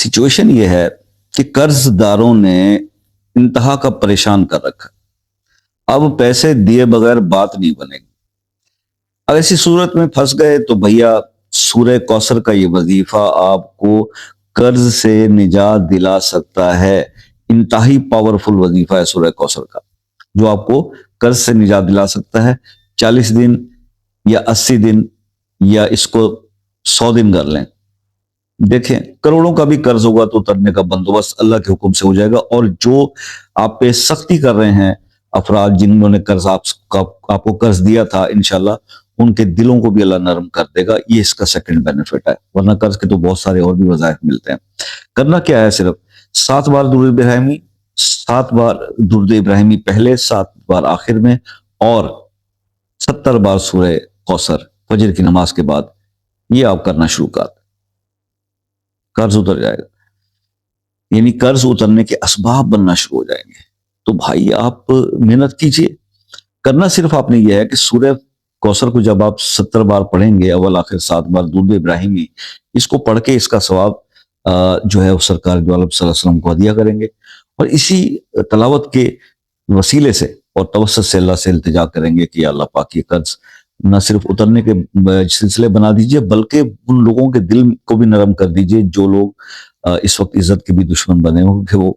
Situation یہ ہے کہ قرض داروں نے انتہا کا پریشان کر رکھا، اب پیسے دیے بغیر بات نہیں بنے گی۔ اب ایسی صورت میں پھنس گئے تو بھیا سورہ کوثر کا یہ وظیفہ آپ کو قرض سے نجات دلا سکتا ہے۔ انتہائی پاورفل وظیفہ ہے سورہ کوثر کا، جو آپ کو قرض سے نجات دلا سکتا ہے۔ 40 دن یا 80 دن یا اس کو 100 دن کر لیں، دیکھیں کروڑوں کا بھی قرض ہوگا تو اترنے کا بندوبست اللہ کے حکم سے ہو جائے گا۔ اور جو آپ پہ سختی کر رہے ہیں افراد جنہوں نے قرض آپ کو قرض دیا تھا، انشاءاللہ ان کے دلوں کو بھی اللہ نرم کر دے گا۔ یہ اس کا سیکنڈ بینیفٹ ہے، ورنہ قرض کے تو بہت سارے اور بھی وظائف ملتے ہیں۔ کرنا کیا ہے؟ صرف 7 بار درود ابراہیمی، 7 بار درود ابراہیمی پہلے، 7 بار آخر میں، اور 70 بار سورہ کوثر فجر کی نماز کے بعد، یہ آپ کرنا شروع کر دیں، قرض اتر جائے گا۔ یعنی قرض اترنے کے اسباب بننا شروع ہو جائیں گے۔ تو بھائی آپ محنت کیجئے۔ کرنا صرف آپ نے یہ ہے کہ سورہ کوثر کو جب آپ 70 بار پڑھیں گے، اول آخر 7 بار درود ابراہیمی، اس کو پڑھ کے اس کا ثواب جو ہے وہ سرکار دو عالم صلی اللہ علیہ وسلم کو ہدیہ کریں گے، اور اسی تلاوت کے وسیلے سے اور توسط سے اللہ سے التجا کریں گے کہ یا اللہ پاک یہ قرض نہ صرف اترنے کے سلسلے بنا دیجئے، بلکہ ان لوگوں کے دل کو بھی نرم کر دیجئے جو لوگ اس وقت عزت کے بھی دشمن بنے ہوں، کہ وہ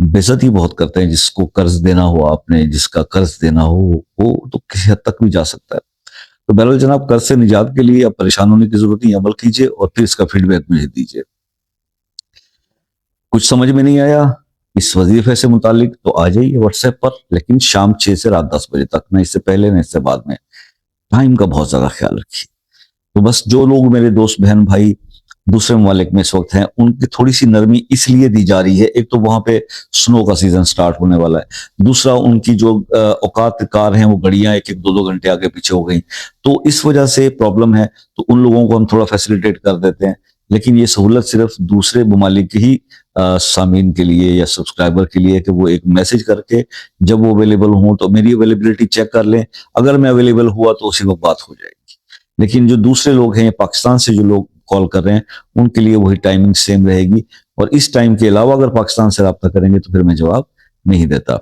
بے عزتی بہت کرتے ہیں۔ جس کو قرض دینا ہو، آپ نے جس کا قرض دینا ہو، وہ تو کسی حد تک بھی جا سکتا ہے۔ تو بہرحال جناب، قرض سے نجات کے لیے اب پریشان ہونے کی ضرورت نہیں، عمل کیجئے اور پھر اس کا فیڈ بیک مجھے دیجئے۔ کچھ سمجھ میں نہیں آیا اس وظیفے سے متعلق تو آ جائیے واٹس ایپ پر، لیکن شام 6 سے رات 10 بجے تک، نہ اس سے پہلے نہ اس سے بعد میں۔ ٹائم کا بہت زیادہ خیال رکھیے۔ تو بس جو لوگ میرے دوست بہن بھائی دوسرے ممالک میں اس وقت ہیں، ان کی تھوڑی سی نرمی اس لیے دی جا رہی ہے، ایک تو وہاں پہ سنو کا سیزن سٹارٹ ہونے والا ہے، دوسرا ان کی جو اوقات کار ہیں وہ گھڑیاں 1-2 گھنٹے آگے پیچھے ہو گئیں، تو اس وجہ سے پرابلم ہے۔ تو ان لوگوں کو ہم تھوڑا فیسیلیٹیٹ کر دیتے ہیں، لیکن یہ سہولت صرف دوسرے ممالک کی ہی سامعین کے لیے یا سبسکرائبر کے لیے، کہ وہ ایک میسج کر کے جب وہ اویلیبل ہوں تو میری اویلیبلٹی چیک کر لیں، اگر میں اویلیبل ہوا تو اسی وقت بات ہو جائے گی۔ لیکن جو دوسرے لوگ ہیں، پاکستان سے جو لوگ کال کر رہے ہیں، ان کے لیے وہی ٹائمنگ سیم رہے گی، اور اس ٹائم کے علاوہ اگر پاکستان سے رابطہ کریں گے تو پھر میں جواب نہیں دیتا۔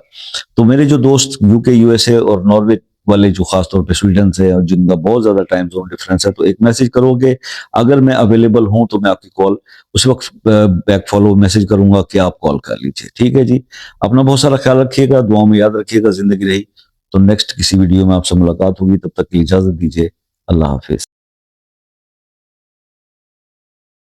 تو میرے جو دوست یو کے، یو ایس اے اور ناروے والے، جو خاص طور پہ سویڈن سے اور جن کا بہت زیادہ ٹائم زون ڈفرینس ہے، تو ایک میسج کرو گے، اگر میں اویلیبل ہوں تو میں آپ کی کال اس وقت بیک فالو میسج کروں گا کہ آپ کال کر لیجئے۔ ٹھیک ہے جی، اپنا بہت سارا خیال رکھیے گا، دعاؤں میں یاد رکھیے گا۔ زندگی رہی تو نیکسٹ کسی ویڈیو میں آپ سے ملاقات ہوگی، تب تک کی اجازت دیجیے، اللہ حافظ۔